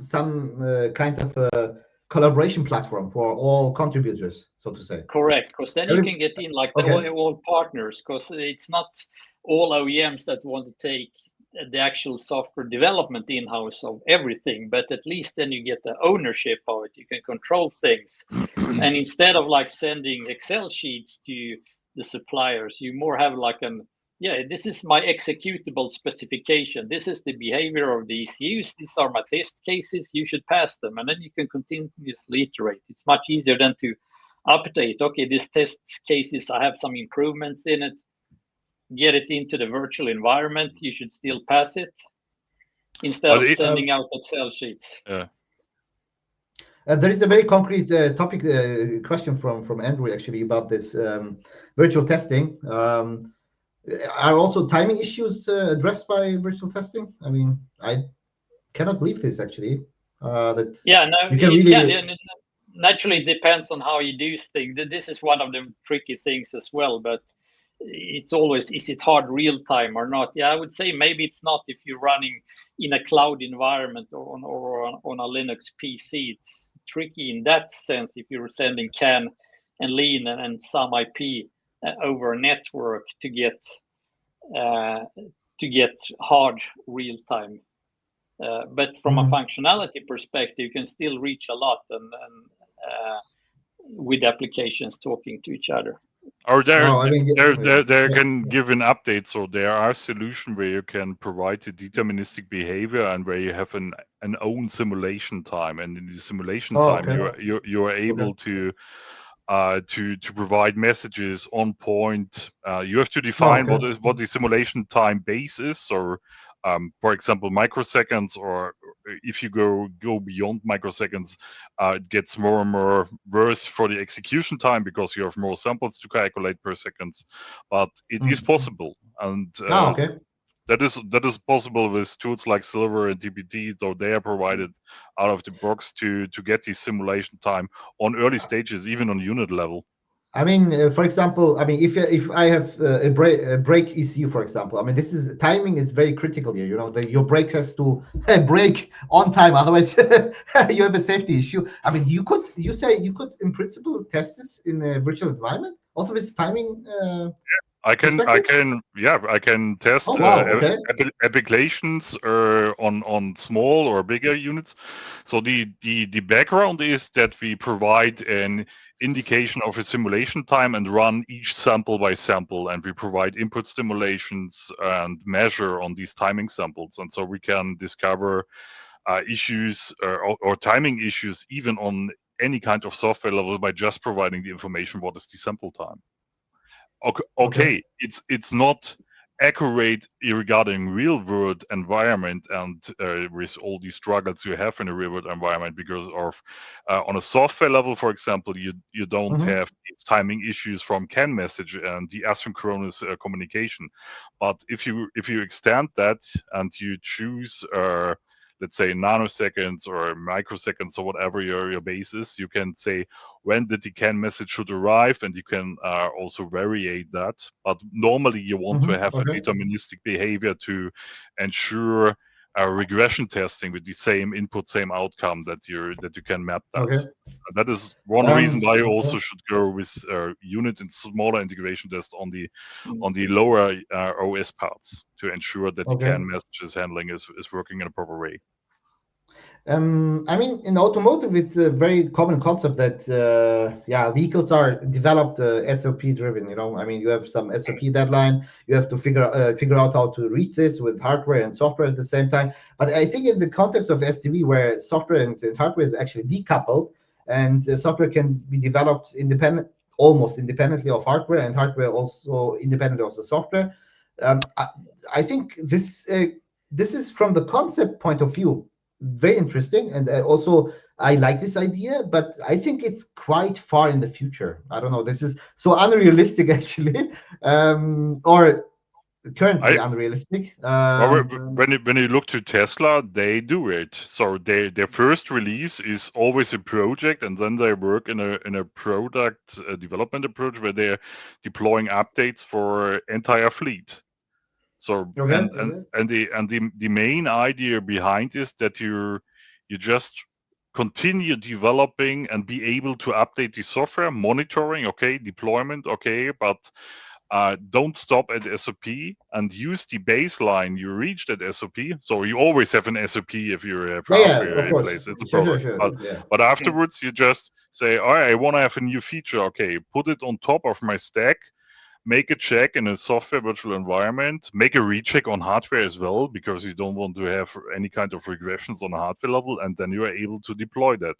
kind of collaboration platform for all contributors, so to say. Correct, because then you can get in like all partners, because it's not all OEMs that want to take the actual software development in-house of everything, but at least then you get the ownership of it. You can control things. And instead of like sending Excel sheets to the suppliers, you more have like this is my executable specification. This is the behavior of the ECUs. These are my test cases. You should pass them. And then you can continuously iterate. It's much easier than to update. Okay, this test cases, I have some improvements in it. Get it into the virtual environment. You should still pass it instead of sending out Excel sheets. There is a very concrete topic question from Andrew actually about this virtual testing. Are also timing issues addressed by virtual testing? I mean, I cannot believe this actually. Naturally, it depends on how you do things. This is one of the tricky things as well, but it's always, is it hard real time or not? Yeah, I would say maybe it's not if you're running in a cloud environment or on a Linux PC. It's tricky in that sense if you're sending CAN and LEAN and some IP over a network to get hard real time. But from a functionality perspective, you can still reach a lot and with applications talking to each other. Or there can give an update. So there are solutions where you can provide the deterministic behavior and where you have an own simulation time. And in the simulation time, you are able to provide messages on point. You have to define what the simulation time base is, or for example, microseconds, or if you go beyond microseconds, it gets more and more worse for the execution time because you have more samples to calculate per second. But it is possible, and that is possible with tools like Silver and DPT. So they are provided out of the box to get the simulation time on early stages, even on unit level. I mean, for example, I mean, if I have a brake ECU, for example, I mean, timing is very critical here. You know, your brake has to brake on time, otherwise you have a safety issue. I mean, you could in principle test this in a virtual environment, also with timing. I can test applications on small or bigger units. So the background is that we provide an indication of a simulation time and run each sample by sample, and we provide input stimulations and measure on these timing samples, and so we can discover issues or timing issues even on any kind of software level by just providing the information what is the sample time. Okay. It's not accurate regarding real world environment and with all these struggles you have in a real world environment because of on a software level, for example, you don't have these timing issues from CAN message and the asynchronous communication. But if you extend that and you choose let's say nanoseconds or microseconds or whatever your base is, you can say when the CAN message should arrive, and you can also variate that. But normally you want to have a deterministic behavior to ensure regression testing with the same input, same outcome that you can map that. That is one reason why you also should go with unit and smaller integration tests on the lower OS parts to ensure that the CAN messages handling is working in a proper way. I mean, in automotive, it's a very common concept that vehicles are developed SOP driven. You know, I mean, you have some SOP deadline. You have to figure out how to reach this with hardware and software at the same time. But I think in the context of SDV, where software and hardware is actually decoupled, and software can be developed almost independently of hardware, and hardware also independently of the software. I think this is from the concept point of view very interesting, and also I like this idea, but I think it's quite far in the future. I don't know, this is so unrealistic actually, or currently unrealistic. When you look to Tesla, they do it. So their first release is always a project, and then they work in a product development approach where they're deploying updates for entire fleet. So the main idea behind is that you just continue developing and be able to update the software, monitoring, okay, deployment, okay, but don't stop at SOP and use the baseline you reached at SOP. So you always have an SOP if you have hardware in place. It's a product. But afterwards, you just say, all right, I want to have a new feature. Okay, put it on top of my stack. Make a check in a software virtual environment. Make a recheck on hardware as well, because you don't want to have any kind of regressions on a hardware level, and then you are able to deploy that.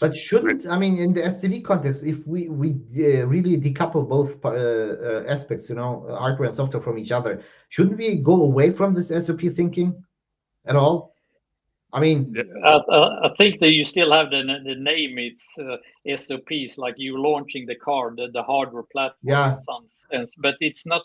But shouldn't, I mean, in the SDV context, if we really decouple both aspects, hardware and software from each other, shouldn't we go away from this SOP thinking at all? I mean, I think that you still have the name. It's SOPs, like you launching the car, the hardware platform in some sense. But it's not.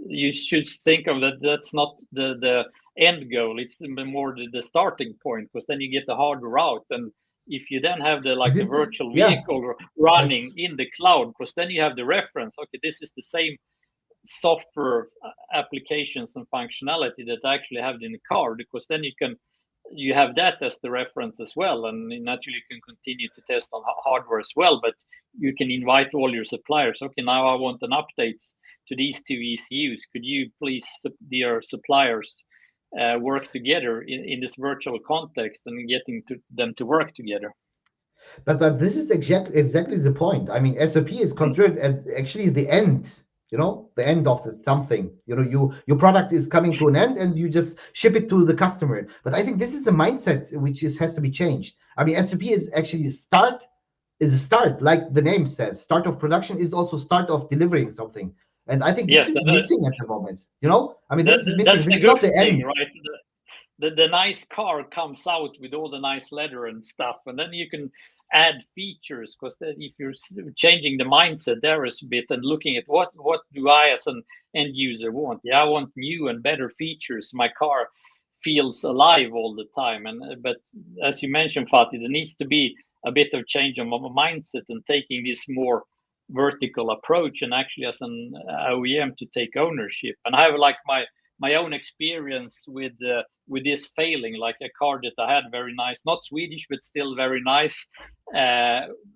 You should think of that. That's not the end goal. It's more the starting point, because then you get the hardware out, and if you then have the virtual vehicle running in the cloud, because then you have the reference. Okay, this is the same software applications and functionality that I actually have in the car, because then you have that as the reference as well, and naturally you can continue to test on hardware as well. But you can invite all your suppliers. Okay, now I want an update to these two ECUs. Could you please, dear suppliers, work together in this virtual context and getting them to work together? But this is exactly the point. I mean, SOP is considered as actually the end. The end of something. Your product is coming to an end, and you just ship it to the customer. But I think this is a mindset which has to be changed. I mean, SOP is actually a start, like the name says. Start of production is also start of delivering something. And I think this is missing at the moment. I mean, this is missing. That's this is the not good the thing, end, right? The nice car comes out with all the nice leather and stuff, and then you can add features, because if you're changing the mindset there is a bit and looking at what do I as an end user want. I want new and better features. My car feels alive all the time. But as you mentioned, Fatih, there needs to be a bit of change on my mindset and taking this more vertical approach, and actually as an OEM to take ownership. And I have my own experience with this failing, like a car that I had, very nice, not Swedish, but still very nice,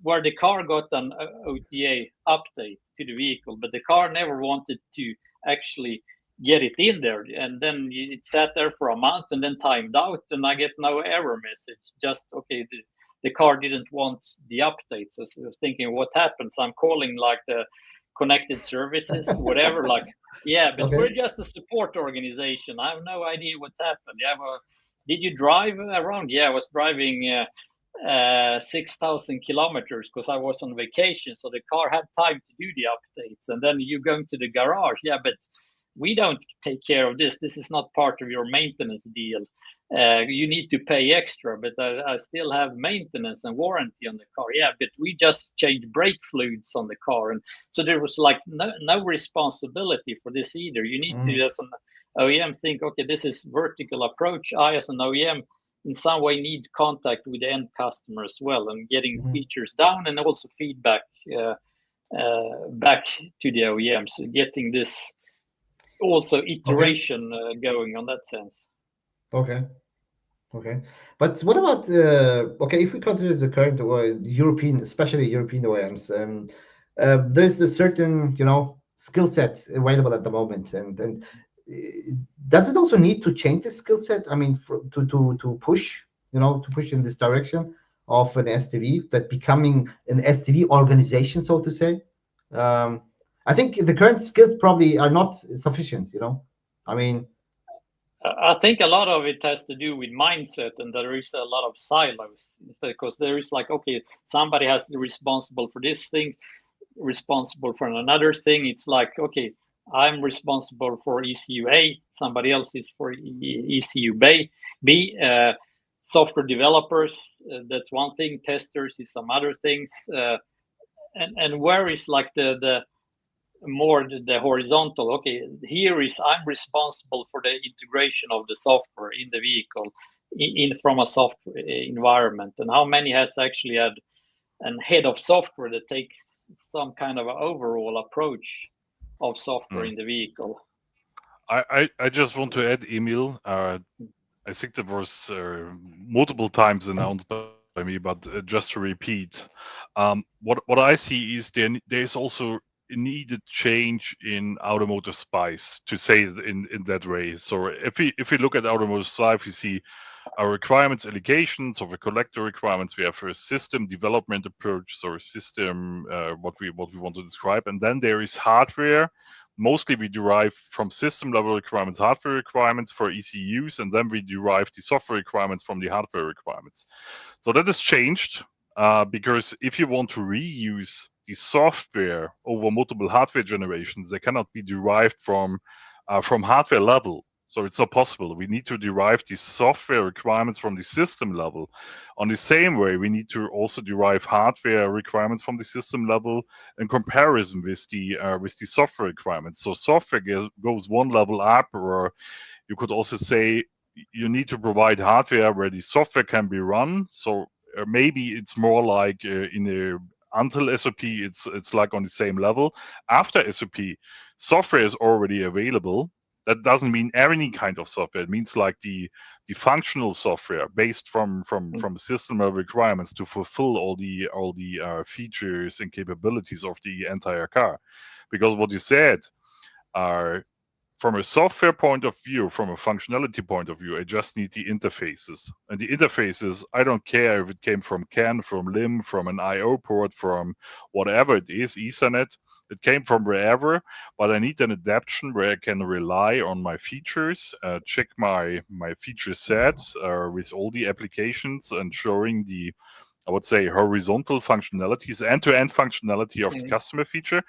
where the car got an OTA update to the vehicle, but the car never wanted to actually get it in there. And then it sat there for a month and then timed out, and I get no error message. Just, okay, the car didn't want the updates. I was thinking, what happened? So I'm calling like the connected services, whatever, like, yeah, but we're just a support organization. I have no idea what happened. Did you drive around? Yeah, I was driving 6,000 kilometers because I was on vacation. So the car had time to do the updates. And then you going to the garage. Yeah, but we don't take care of this. This is not part of your maintenance deal. You need to pay extra, but I still have maintenance and warranty on the car. Yeah, but we just changed brake fluids on the car. And so there was like no responsibility for this either. You need to, as an OEM, think, okay, this is vertical approach. I, as an OEM, in some way need contact with the end customer as well, and getting features down and also feedback back to the OEM. So getting this also iteration going on that sense. Okay. But what about, if we consider the current European, especially European OEMs, there's a certain, skill set available at the moment. And does it also need to change the skill set? I mean, to push, to push in this direction of an SDV, that becoming an SDV organization, so to say? I think the current skills probably are not sufficient, I mean, I think a lot of it has to do with mindset, and there is a lot of silos, because there is like, okay, somebody has to be responsible for this thing, responsible for another thing. It's like, okay, I'm responsible for ECU A, somebody else is for ECU B. Software developers, that's one thing. Testers is some other things. And where is like the more the horizontal. Okay, here is I'm responsible for the integration of the software in the vehicle in from a software environment, and how many has actually had an head of software that takes some kind of an overall approach of software in the vehicle. I just want to add, Emil. I think that was multiple times announced by me, but just to repeat, what I see is there's also a needed change in automotive spice, to say it in that way. So if we look at automotive spice, we see our requirements, allegations of a collector requirements. We have a system development approach, so a system what we want to describe, and then there is hardware. Mostly we derive from system level requirements, hardware requirements for ECUs, and then we derive the software requirements from the hardware requirements. So that has changed because if you want to reuse the software over multiple hardware generations, they cannot be derived from hardware level. So it's not possible. We need to derive the software requirements from the system level. On the same way, we need to also derive hardware requirements from the system level in comparison with the software requirements. So software goes one level up, or you could also say you need to provide hardware where the software can be run. So maybe it's more like until SOP, it's like on the same level. After SOP, software is already available. That doesn't mean any kind of software. It means like the functional software based from system level requirements to fulfill all the features and capabilities of the entire car. Because what you said are, from a software point of view, from a functionality point of view, I just need the interfaces. And the interfaces, I don't care if it came from CAN, from LIM, from an I/O port, from whatever it is, Ethernet. It came from wherever, but I need an adaptation where I can rely on my features, check my feature set with all the applications and showing the, I would say, horizontal functionalities, end-to-end functionality of the customer feature.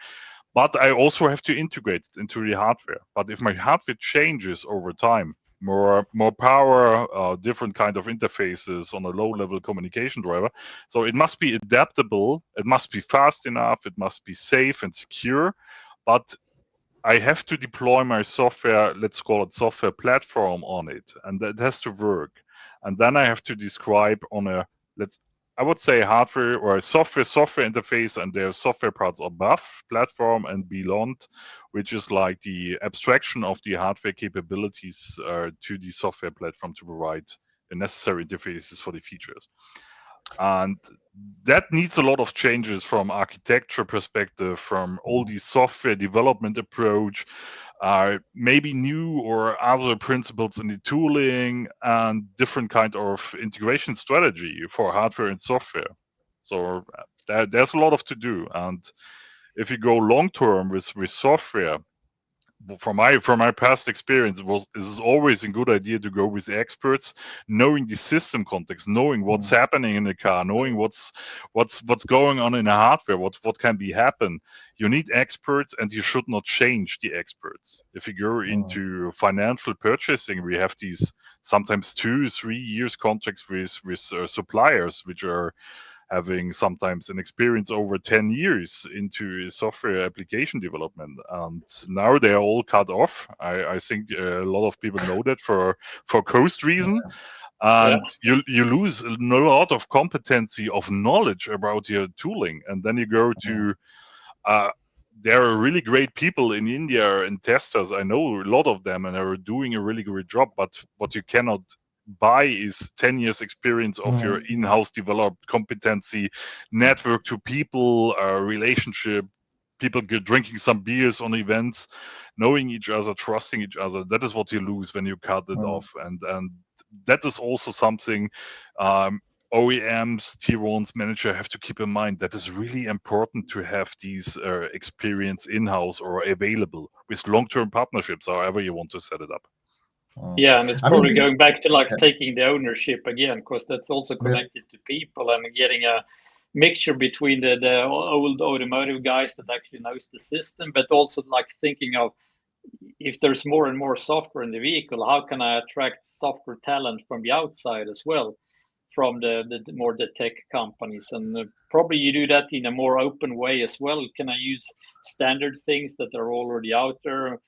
But I also have to integrate it into the hardware. But if my hardware changes over time, more power, different kind of interfaces on a low-level communication driver, so it must be adaptable, it must be fast enough, it must be safe and secure, but I have to deploy my software, let's call it software platform on it, and that has to work. And then I have to describe on a, I would say hardware or a software interface, and there are software parts above platform and beyond, which is like the abstraction of the hardware capabilities to the software platform to provide the necessary interfaces for the features. And that needs a lot of changes from architecture perspective, from all the software development approach, maybe new or other principles in the tooling, and different kind of integration strategy for hardware and software. So there's a lot of to do. And if you go long term with software, from my past experience, it is always a good idea to go with experts, knowing the system context, knowing what's happening in the car, knowing what's going on in the hardware, what can be happen. You need experts, and you should not change the experts. If you go into financial purchasing, we have these sometimes 2-3 years contracts with suppliers, which are having sometimes an experience over 10 years into software application development. And now they're all cut off. I think a lot of people know that for cost reason. And you lose a lot of competency of knowledge about your tooling. And then you go to, there are really great people in India and testers. I know a lot of them, and are doing a really great job. But what you cannot buy is 10 years experience of your in-house developed competency, network to people, relationship, people drinking some beers on events, knowing each other, trusting each other. That is what you lose when you cut it off. And that is also something OEMs, tier ones, manager have to keep in mind. That is really important to have these experience in-house or available with long-term partnerships, however you want to set it up. Yeah, and it's probably going back to like taking the ownership again, because that's also connected to people and getting a mixture between the old automotive guys that actually knows the system, but also like thinking of, if there's more and more software in the vehicle, how can I attract software talent from the outside as well? from the more the tech companies, and probably you do that in a more open way as well. Can I use standard things that are already out there,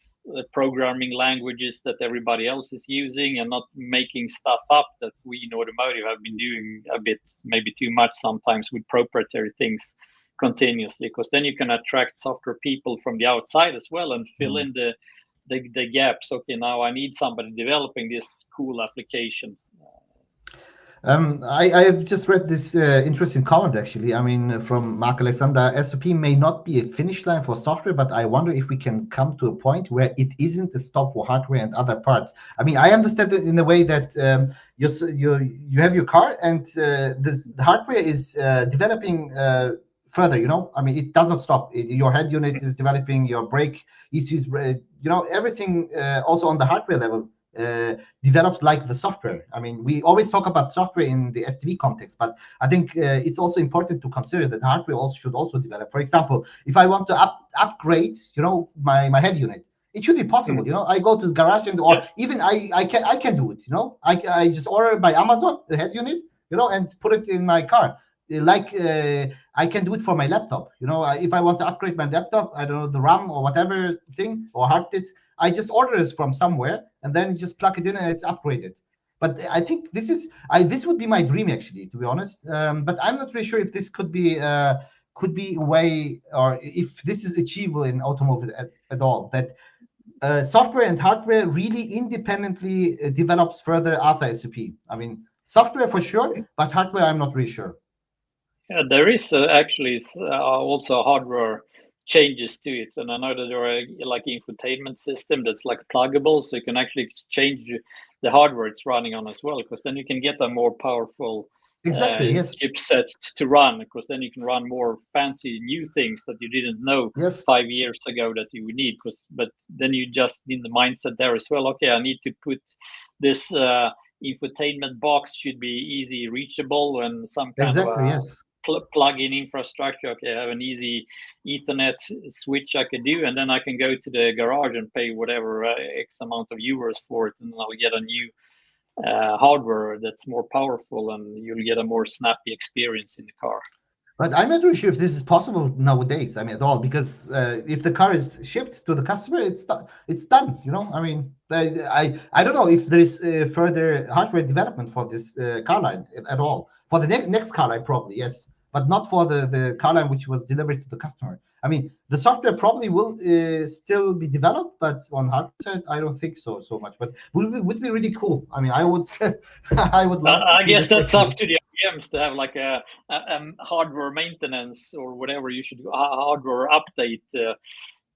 programming languages that everybody else is using, and not making stuff up that we in automotive have been doing a bit, maybe too much sometimes, with proprietary things continuously, because then you can attract software people from the outside as well and fill in the gaps. Okay, now I need somebody developing this cool application. I've just read this interesting comment, actually. I mean, from Mark Alexander, SOP may not be a finish line for software, but I wonder if we can come to a point where it isn't a stop for hardware and other parts. I mean, I understand it in a way that you have your car, and the hardware is developing further. I mean, it does not stop. Your head unit is developing, your brake ECUs, everything also on the hardware level develops like the software. I mean, we always talk about software in the SDV context, but I think it's also important to consider that hardware should also develop. For example, if I want to upgrade, my head unit, it should be possible. I go to the garage or even I can do it. I just order by Amazon the head unit, and put it in my car. Like I can do it for my laptop. If I want to upgrade my laptop, I don't know, the RAM or whatever thing or hard disk, I just order it from somewhere and then just plug it in and it's upgraded. But I think this would be my dream, actually, to be honest. But I'm not really sure if this could be a way, or if this is achievable in automotive at all. That software and hardware really independently develops further after SOP. I mean, software for sure, but hardware I'm not really sure. Yeah, there is actually also hardware changes to it, and I know that there are like infotainment system that's like pluggable, so you can actually change the hardware it's running on as well, because then you can get a more powerful chipset to run, because then you can run more fancy new things that you didn't know 5 years ago that you would need. But then you just in the mindset there as well. Okay, I need to put this infotainment box should be easy reachable and some kind of plug-in infrastructure. Okay, I have an easy Ethernet switch I can do, and then I can go to the garage and pay whatever X amount of euros for it, and I'll get a new hardware that's more powerful, and you'll get a more snappy experience in the car. But I'm not really sure if this is possible nowadays. I mean, at all, because if the car is shipped to the customer, it's done. I mean, I don't know if there is further hardware development for this car line at all. For the next car line, probably yes, but not for the car line which was delivered to the customer. I mean, the software probably will still be developed, but on hardware side, I don't think so much. But would be really cool. I mean, I would love. I guess that's up to the OEMs to have like a hardware maintenance or whatever you should do, a hardware update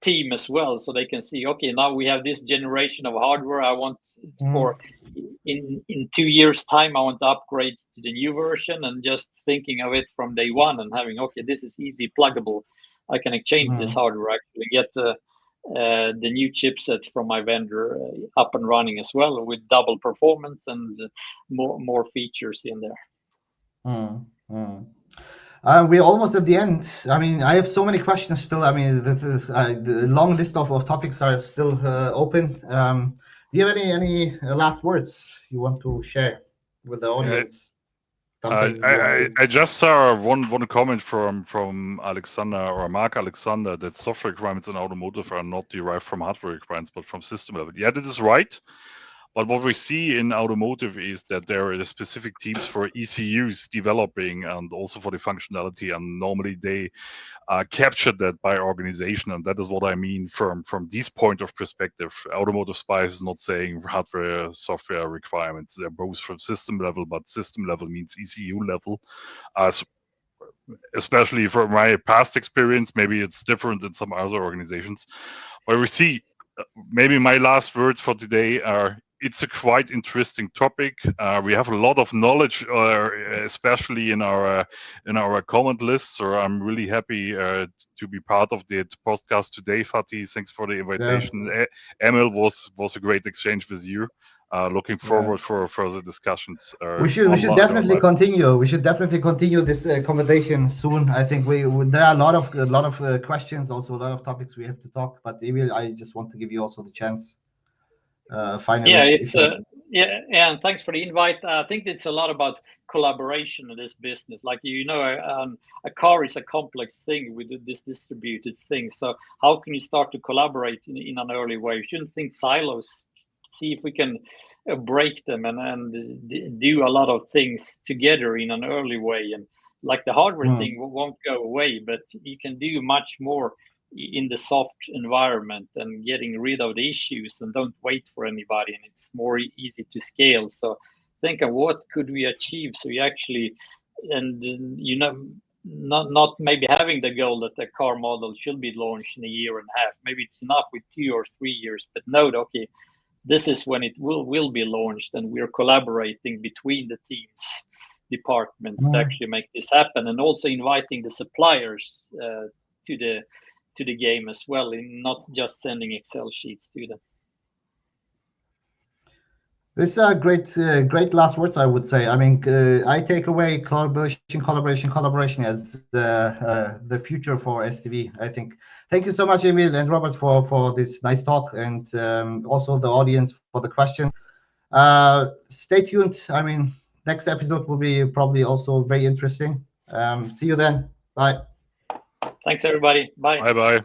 team as well, so they can see, okay, now we have this generation of hardware. I want for in 2 years time, I want to upgrade to the new version, and just thinking of it from day one and having, okay, this is easy pluggable. I can exchange this hardware, actually get the new chipset from my vendor up and running as well, with double performance and more features in there. We're almost at the end. I mean, I have so many questions still. I mean, the long list of topics are still open. Do you have any last words you want to share with the audience? I just saw one comment from Alexander or Mark Alexander that software requirements in automotive are not derived from hardware requirements but from system level. Yeah, that is right. But what we see in automotive is that there are specific teams for ECUs developing and also for the functionality, and normally they capture that by organization, and that is what I mean from this point of perspective. Automotive SPICE is not saying hardware, software requirements. They're both from system level, but system level means ECU level. Especially from my past experience, maybe it's different in some other organizations. But we see, maybe my last words for today are, it's a quite interesting topic. We have a lot of knowledge, especially in our comment list. So I'm really happy to be part of the podcast today, Fatih. Thanks for the invitation. Yeah. Emil, was a great exchange with you. Looking forward for further discussions. We should definitely continue. We should definitely continue this conversation soon. I think there are a lot of questions, also a lot of topics we have to talk. But Emil, I just want to give you also the chance. Finally, Yeah, and thanks for the invite. I think it's a lot about collaboration in this business. Like, a car is a complex thing with this distributed thing. So how can you start to collaborate in an early way? You shouldn't think silos. See if we can break them and do a lot of things together in an early way. And like the hardware thing won't go away, but you can do much more in the soft environment and getting rid of the issues, and don't wait for anybody, and it's more easy to scale. So think of what could we achieve, so you actually, and not maybe having the goal that the car model should be launched in a year and a half. Maybe it's enough with 2 or 3 years, but note, okay, this is when it will be launched, and we're collaborating between the teams, departments to actually make this happen, and also inviting the suppliers to the game as well, and not just sending Excel sheets to them. These are great last words, I would say. I mean, I take away collaboration as the future for SDV. I think. Thank you so much, Emil and Robert, for this nice talk, and also the audience for the questions. Stay tuned. I mean, next episode will be probably also very interesting. See you then. Bye. Thanks, everybody. Bye. Bye-bye.